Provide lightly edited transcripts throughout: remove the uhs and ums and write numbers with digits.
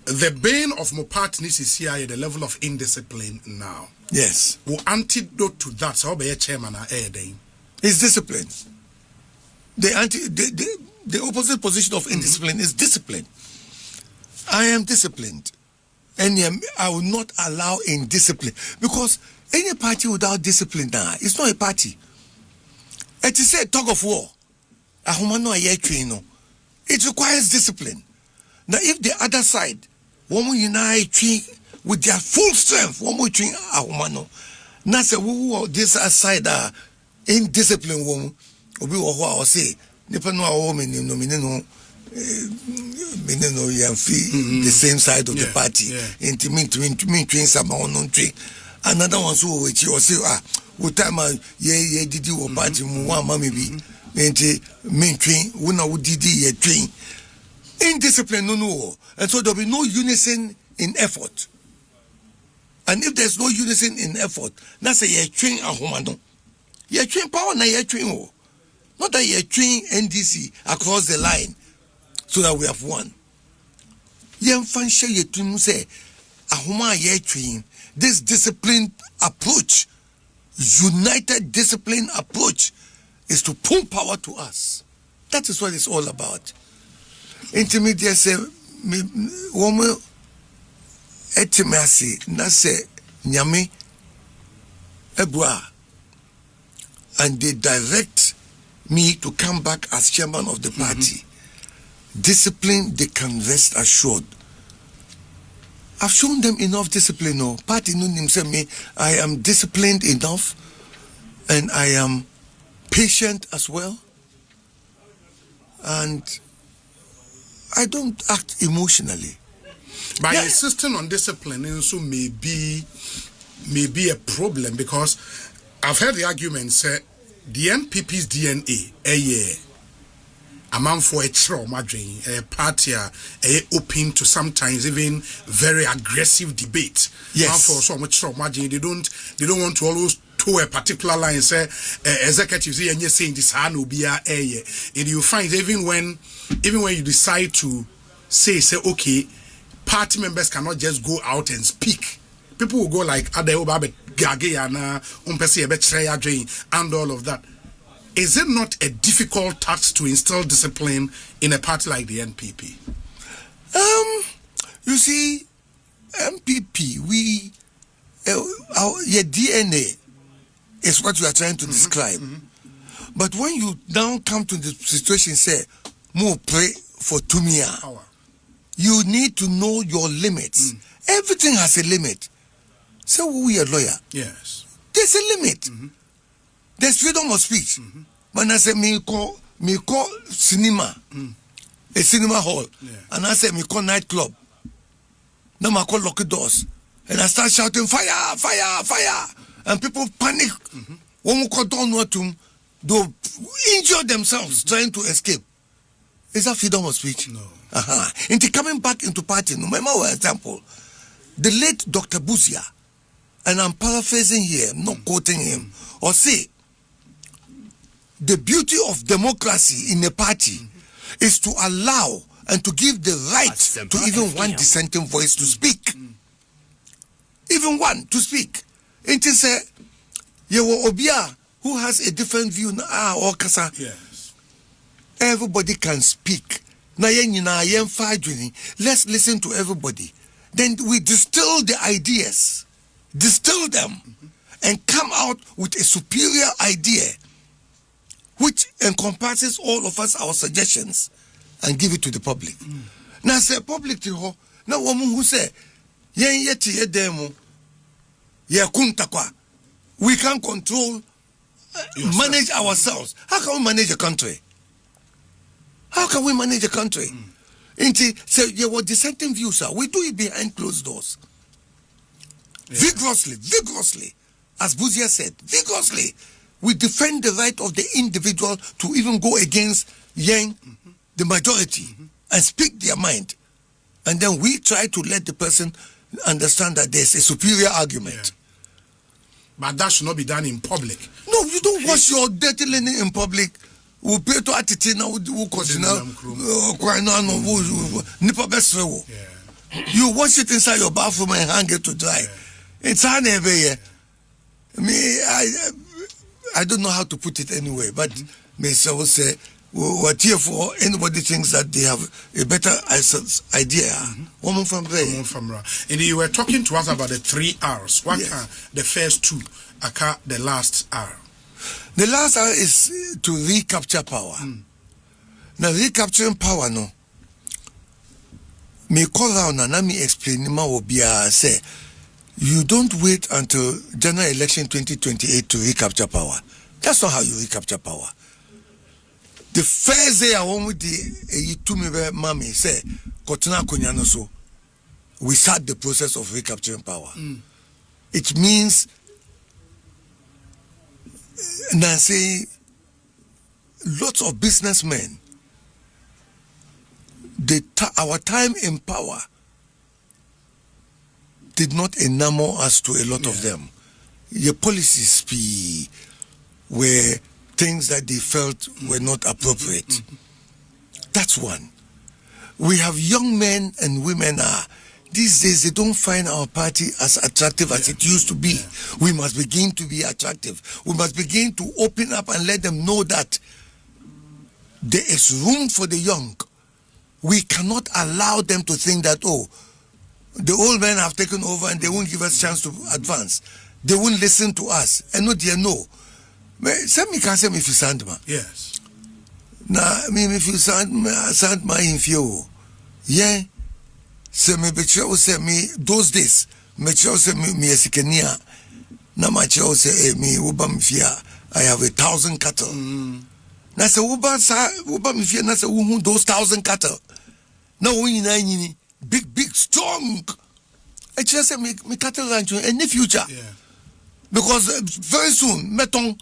the bane of my partners is here at the level of indiscipline now. Yes. Well, antidote to that, so be a chairman is discipline. The opposite position of indiscipline is discipline. I am disciplined, and I will not allow indiscipline, because any party without discipline now, it's not a party. It is a tug of war. It requires discipline. Now, if the other side, one unite with their full strength, one more train ahumano, now say this side are indisciplined woman, obi or say, nipa no a woman no the same side of the party. Into me train some on train. Another one so which you say what time ye did you party one mommy be main train would did ye train. Indiscipline no, and so there'll be no unison in effort. And if there's no unison in effort, that's a ye train a homano. Ye train power na ye train not that ye train NDC across the line so that we have won. Ye fan share ye train say a homa ye train. This disciplined approach, united disciplined approach, is to pull power to us. That is what it's all about. Intermediate say woman etimasi na say nyame ebua, and they direct me to come back as chairman of the party. Discipline, they can rest assured. I've shown them enough discipline. No party no me. I am disciplined enough, and I am patient as well, and I don't act emotionally. By insisting on discipline, also may be a problem, because I've heard the argument say the NPP's DNA, a man for a trauma drain, a party, open to sometimes even very aggressive debate. Yes. For so much trauma drain, they don't want to always to a particular line. Say executives and you're saying this will be and you find even when you decide to say okay, party members cannot just go out and speak. People will go like and all of that. Is it not a difficult task to instill discipline in a party like the NPP? You see, MPP, your DNA is what you are trying to describe. But when you now come to the situation, say, more pray for Tumia, you need to know your limits. Everything has a limit. So we are lawyer. Yes. There's a limit. There's freedom of speech. When I say me call cinema, a cinema hall, and I say me call nightclub. Now I call lock doors, and I start shouting fire, fire, fire, and people panic. When we call down what to, they injure themselves trying to escape. Is that freedom of speech? No. Into coming back into party. Remember our example, the late Dr. Buzia, and I'm paraphrasing here, not quoting him, or say, the beauty of democracy in a party is to allow and to give the right to even one dissenting voice to speak. Even one to speak. It is a Obia who has a different view. Yes. Everybody can speak. Let's listen to everybody. Then we distill the ideas, distill them, and come out with a superior idea which encompasses all of us, our suggestions, and give it to the public. Now, say public to her, now woman who say, we can't control, manage ourselves. How can we manage a country? How can we manage a country? So there were dissenting views, sir. We do it behind closed doors. Vigorously, as Buzia said, vigorously. We defend the right of the individual to even go against the majority, and speak their mind. And then we try to let the person understand that there's a superior argument. Yeah. But that should not be done in public. No, you don't wash your dirty linen in public. We pay to attitude now. You wash it inside your bathroom and hang it to dry. It's an every me. I don't know how to put it anyway, but may so say what here for anybody thinks that they have a better idea. Woman from there. And you were talking to us about the 3 R's. What are the first two? The last R. The last R is to recapture power. Now recapturing power, no. Me call around and let me explain. Ma will be say you don't wait until general election 2028 to recapture power. That's not how you recapture power. The first day I want with the to me mommy say Kotuna Kunyano so we start the process of recapturing power. It means Nancy lots of businessmen our time in power did not enamel us to a lot of them. Your policies were things that they felt were not appropriate. That's one. We have young men and women these days they don't find our party as attractive as it used to be. We must begin to be attractive. We must begin to open up and let them know that there is room for the young. We cannot allow them to think that, the old men have taken over and they won't give us a chance to advance. They won't listen to us. And no, dear, no. Send me if you send me. Yes. Now, if you send my info, yeah. Say me betrayal say me those days. Me say me esikenia. Na my say me ubam fia. I have 1,000 cattle. Na say ubam fia na say those 1,000 cattle. Now we ni big strong. I just say me cattle ranch in the future. Yeah. Because very soon meton.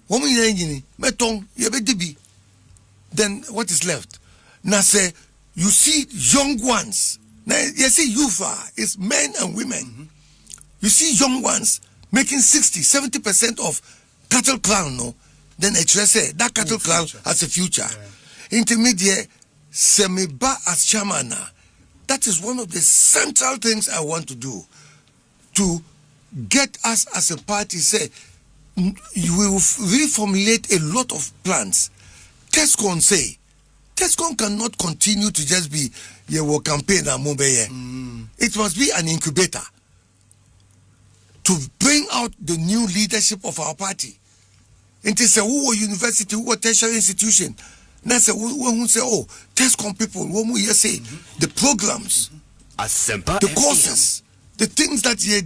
Woman ni meton yebe dibi. Then what is left? Now say you see young ones. Now you see youth is men and women. You see young ones making 60-70% of cattle crown, no? Then it say that cattle crown has a future. Intermediate semi-ba as chairman. That is one of the central things I want to do to get us as a party. Say you will reformulate a lot of plans. Tescon say Tescon cannot continue to just be your campaign and mobile. It must be an incubator to bring out the new leadership of our party. It is a university, who tertiary institution. Now say who say Tescon people, when we say the programs, the courses, the things that ye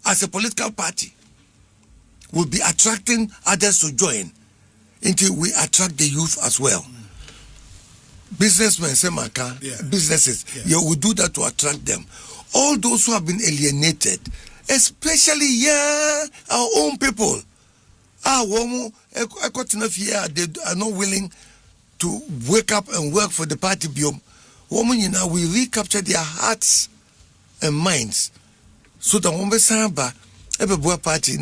as a political party will be attracting others to join until we attract the youth as well. Businessmen, businesses, we do that to attract them. All those who have been alienated, especially our own people. They are not willing to wake up and work for the party. We recapture their hearts and minds so that when we samba every party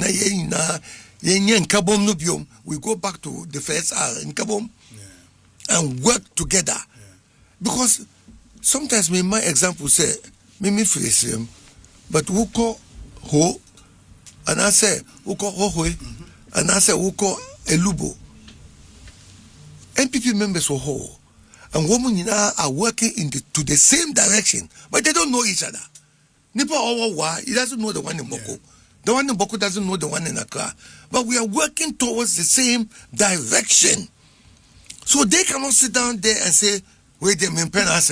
we go back to the first hour in Kabom and work together. Because sometimes my example say me face him, but who call ho and I say who call ho and I say who call elubo. NPP members were ho and women are working to the same direction, but they don't know each other. Nipa Owa, he doesn't know the one in Boko. The one in Boko doesn't know the one in Accra. But we are working towards the same direction. So they cannot sit down there and say, wait, they may pen us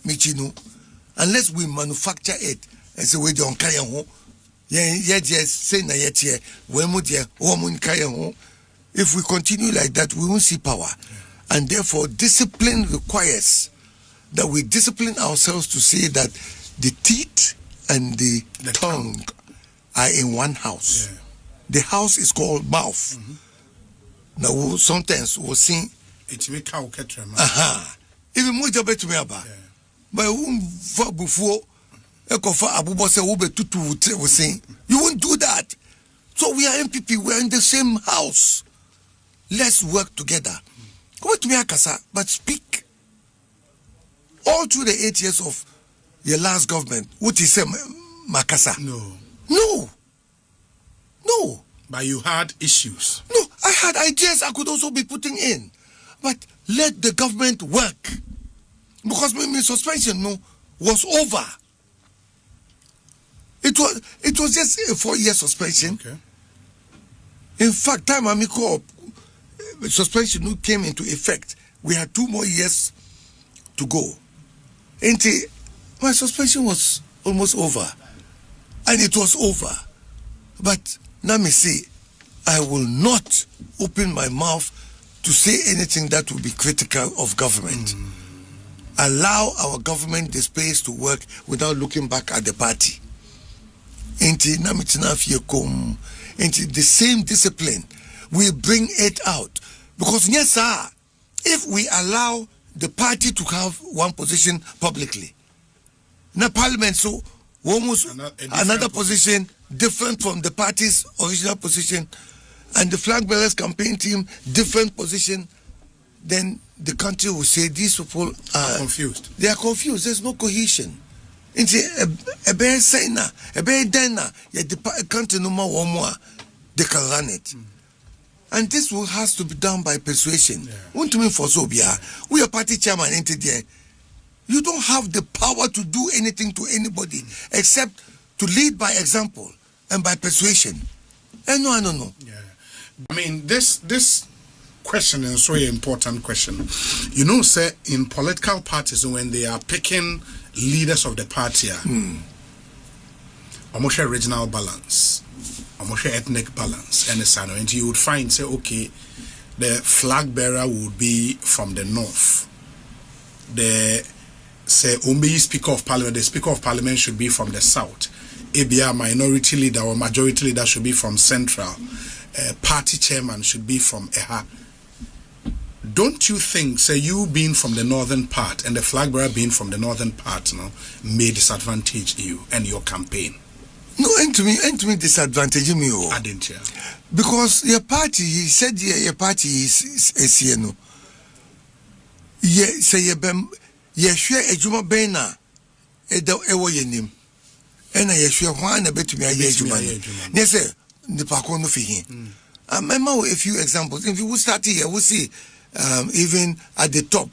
Michinu, unless we manufacture it and say, wait, don't carry home. If we continue like that, we won't see power. And therefore, discipline requires that we discipline ourselves to say that the teeth and the tongue are in one house. The house is called mouth. Now, sometimes we'll sing. It's me cow catcher. Even more job to me about. But before Ekofa Abubo say Ube Tutu will sing. You won't do that. So we are MPP, we are in the same house. Let's work together. Come to me, Akasa, but speak. All through the 8 years of your last government, what is Makasa? No. No. But you had issues. No, I had ideas I could also be putting in. But let the government work. Because my suspension was over. It was just a 4-year suspension. Okay. In fact, time Amiko suspension came into effect, we had 2 more years to go. And my suspension was almost over. And it was over. But let me say, I will not open my mouth to say anything that will be critical of government. Allow our government the space to work without looking back at the party. Into the same discipline, we bring it out. Because yes, sir, if we allow the party to have one position publicly, now parliament so almost another position different from the party's original position, and the flag bearers campaign team different position, then the country will say these people are confused. They are confused. There's no cohesion. Into a bear saying a bear dena, yet the country no more they can run it. And this has to be done by persuasion. Want to mean for Sobia, we are party chairman into there. You don't have the power to do anything to anybody except to lead by example and by persuasion. And no. Yeah. I mean, this question is so important question. You know, say in political parties when they are picking leaders of the party, almost regional balance, almost ethnic balance, and you would find say okay, the flag bearer would be from the north. The say Umbi Speaker of Parliament, the Speaker of Parliament should be from the south. ABR minority leader or majority leader should be from central. Party chairman should be from Eha. Don't you think, say you being from the northern part and the flag bearer being from the northern part, may disadvantage you and your campaign? No, and to me disadvantage me. I didn't hear. Because your party, he said your party is you know. Yeah, say ye share ejuma bena ewo yenim. Ena ye share hwan na betumi aye ejuma. Ne say nipa ko no fi hin. Remember a few examples. If you would start here, we see even at the top.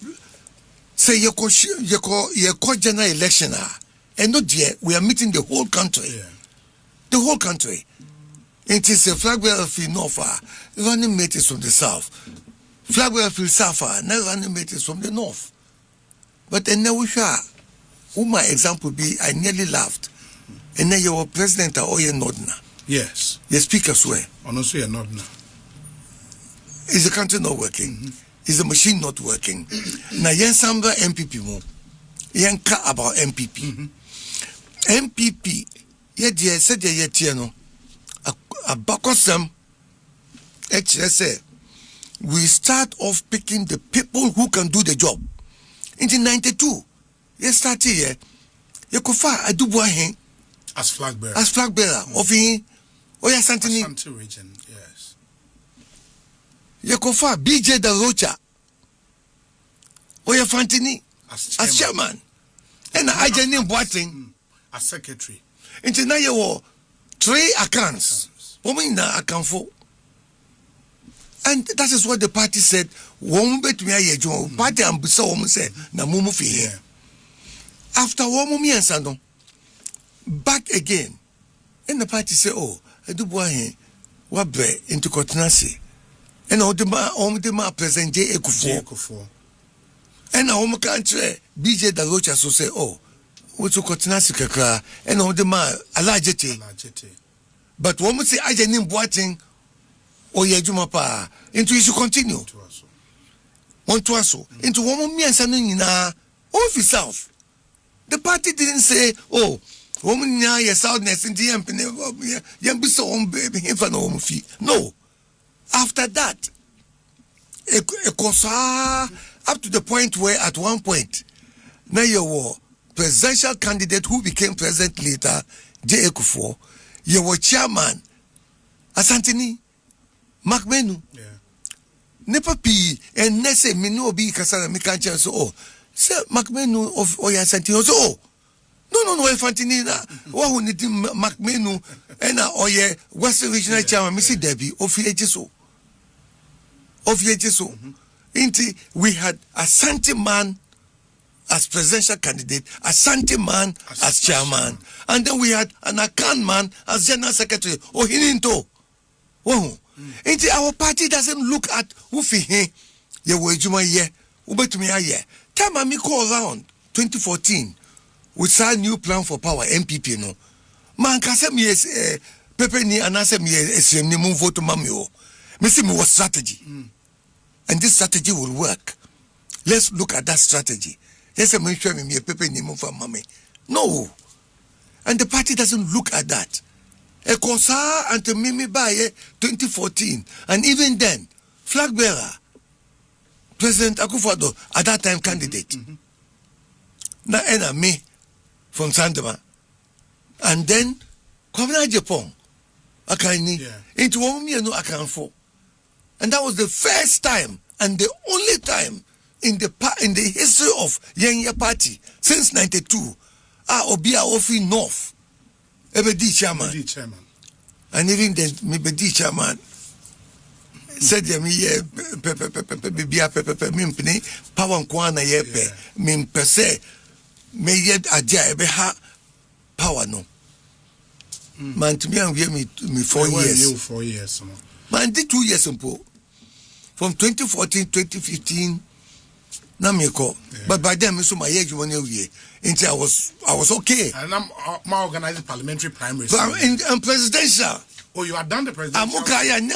Say you call general election, and not yet. We are meeting the whole country. Yeah. The whole country. It is a flag bearer feel north, running mate is from the south. Flag bearer feel south, now running mate is from the north. But then now we shall. Who my example be? I nearly laughed. And now your president or your nodna. Yes. The speaker swear. Honestly, you're not now. Is the country not working? Is the machine not working? Now, yen samba MPP mo. Yen ka about MPP. MPP. Ye dear said ye tiano. A bakosam. Actually say we start off picking the people who can do the job. In 92, ye start here. Ye kofa adubu ahen. As flag bearer. As flag bearer. Of him. Oya Santini. Asante region, yes. Yekofa BJ Da Rocha. Oya Fantini. As chairman. And I just name Boating. As secretary. Into now you were 3 accounts. Woman na account for. And that is what the party said. Woman bet me a job. Party and so woman said na mumu fi here. After woman me and Sandon. Back again. And the party say, oh, I do boy what bre into Kotinasi. And all the ma present J. Ekufo. And our home country, BJ Da Rocha so say, oh, what's to Kotinasi Kakra, and all the ma alajete. But one would say, I didn't boating or Yajumapa, into you should continue. One to us, into one me and Sanina, all for South. The party didn't say, oh, woman ya soundness in the no. After that, up to the point where at one point, now you were presidential candidate who became president later, J. Ekufo, you were chairman, Asantini, Macmenu, Nepa P, and Nesse Minu Bi Kasana Mikancha, so, oh, Sir Macmenu of Oya Santino, so, oh. no Fantinina. What we need Macmenu and Oye Western Regional Chairman, Missy Debbie, of Yejiso. We had a Santi man as presidential candidate, a Santi man as chairman, and then we had an Akan man as general secretary. Oh, Hininto. Oh, our party doesn't look at Ufi. Ye wejuma ye, ubetumi aye. Time I me call around 2014 with some new plan for power MPP no. Man kase me pepe ni anase me esem ni mu vote mami o. Me see me was strategy. And this strategy will work. Let's look at that strategy. Yes, I'm sure me pepe ni mu for mami. No. And the party doesn't look at that. E kosa ante mimi baye 2014 and even then flag bearer President Akufo-Addo, at that time candidate. Now, ena me from Sandema. And then, Kwabena Japan, Akani, into 1 year no Akanfo. And that was the first time and the only time in the history of Yenya Party since 92. Obia Ofi North, ever D chairman. And even then, maybe D chairman. Said me ye mimpni power nkwana yepe mimpese me ye aja ebe ha power no man to me and me 4 years 4 years man did 2 years mpo from 2014 2015 na me ko but by then me so my age one year until I was okay and I'm organizing parliamentary primaries and presidential. Oh, you had done the presidential? President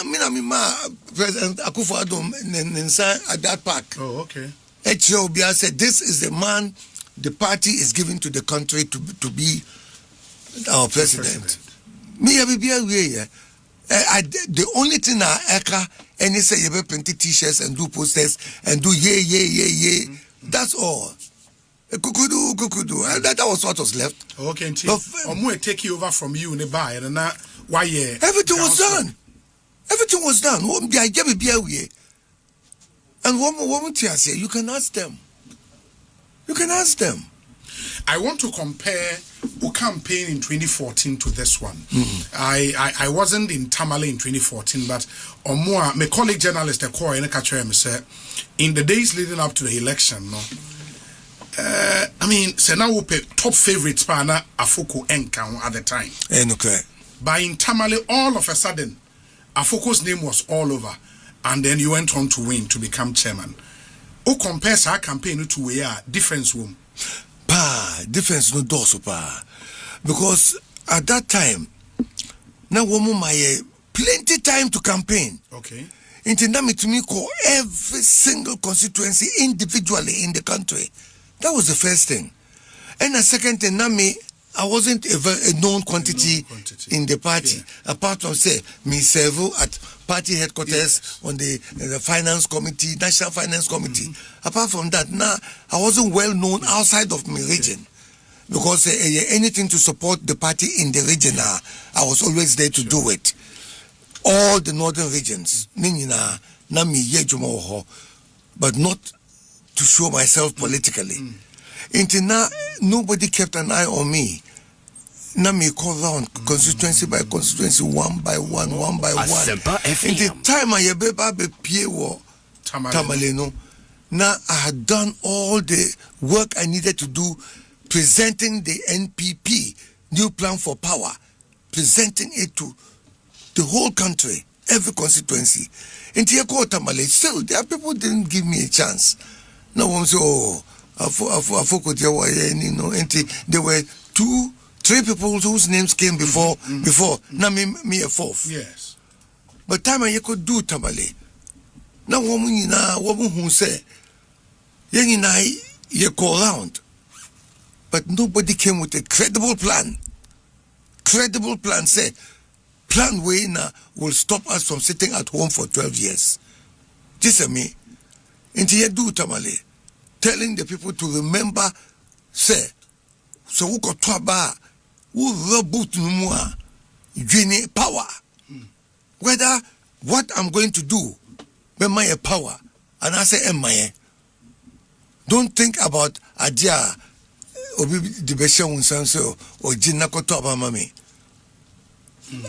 Akufo-Addo at that park. Oh, okay. H.O.B.I. said, this is the man the party is giving to the country to be our president. Me, the only thing I eka and say you better print t-shirts and do posters and do yeah. That's all. Kukudu. And that was what was left. Okay, until I'm take you over from you in the bar and now. Why everything was done. Everything was done. And one say you can ask them. I want to compare the campaign in 2014 to this one. I wasn't in Tamale in 2014, but my colleague journalist in said in the days leading up to the election, I mean, Sena top favorites pana Afoko Enkan at the time. Okay. But in Tamale, all of a sudden, Afoko's name was all over. And then you went on to win, to become chairman. Who compares our campaign to a difference room? Difference no doors, because at that time, now woman my plenty time to campaign. Okay. Intendami to me call every single constituency individually in the country. That was the first thing. And the second thing, I wasn't a known quantity in the party. Apart from say me serve at party headquarters on the finance committee, national finance committee. Apart from that, now I wasn't well known outside of my region because anything to support the party in the region, I was always there to do it. All the northern regions, but not to show myself politically. Until now, nobody kept an eye on me. Now me call round constituency by constituency, one by one. In the time I be Tamaleno, now I had done all the work I needed to do, presenting the NPP new plan for power, presenting it to the whole country, every constituency. In Tamale, still there are people didn't give me a chance. No one say, Afoko, there were 3 people whose names came before. Now me a 4th. Yes. But time I could do Tamale. Now woman who say, you call around. But nobody came with a credible plan. Credible plan say, plan way now will stop us from sitting at home for 12 years. This is me. Into you do Tamale. Telling the people to remember, say, so who got to who reboot more, gaining power. Whether what I'm going to do, be my power, and I say, am my. Don't think about Adia, obi the besha unsan so or jinna ko to aba mami.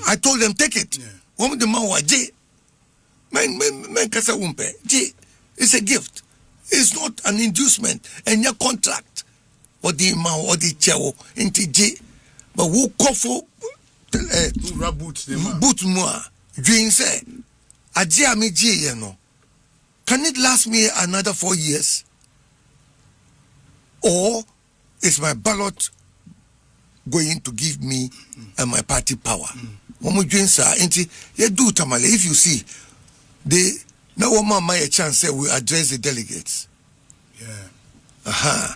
I told them take it. Woman the man wa J. Men kasa umpe. J. It's a gift. It's not an inducement and your contract. Or the man or the chawo into J. But who kofo boot more. Dream say Aji ami J you know. Can it last me another 4 years? Or is my ballot going to give me and my party power? Womu dream sir, enti ye do tamale. If you see, they now one my chance say we address the delegates. Yeah.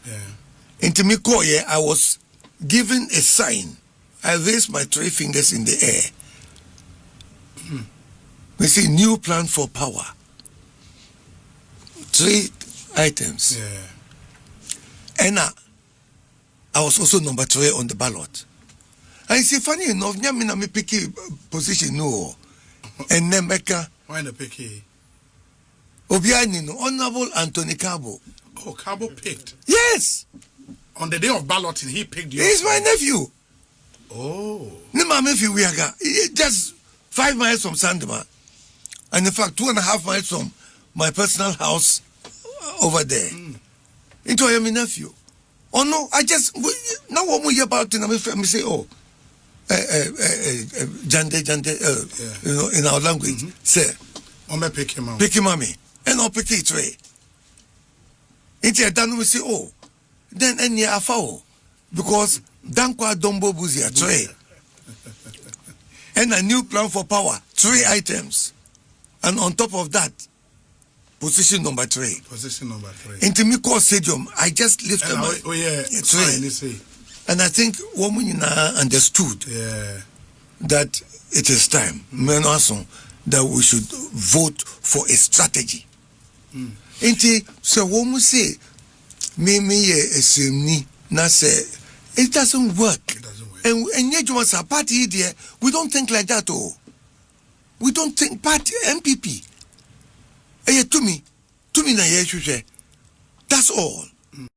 Enti me call here, I was given a sign. I raised my 3 fingers in the air. We see new plan for power. 3 items. And I was also number 3 on the ballot. And see, funny enough, Nyamina me pick position no. And then Mecca. Why the picky? Obiani no, Honorable Anthony Cabo. Oh, Cabo picked. Yes. On the day of balloting, he picked you. He's my nephew. Oh. My nephew, we are just 5 miles from Sandema. And in fact, 2.5 miles from my personal house over there. Into I am my nephew. Oh no, I just now what we hear about it, me say, oh, Jande, you know, in our language, say, Ome pick him out. Pick him mommy, and I'll pick it way. Into a done we say, oh, then any Afoko, because Dankwa Dombo Buzia tray. And a new plan for power, 3 items. And on top of that, position number 3. Position number 3. Into Miko Stadium, I just lifted my 3. And I think women understood that it is time, that we should vote for a strategy. Into so woman say, me na say it doesn't work. And yet you want a party there, we don't think like that. Oh, we don't think party MPP. To me na that's all.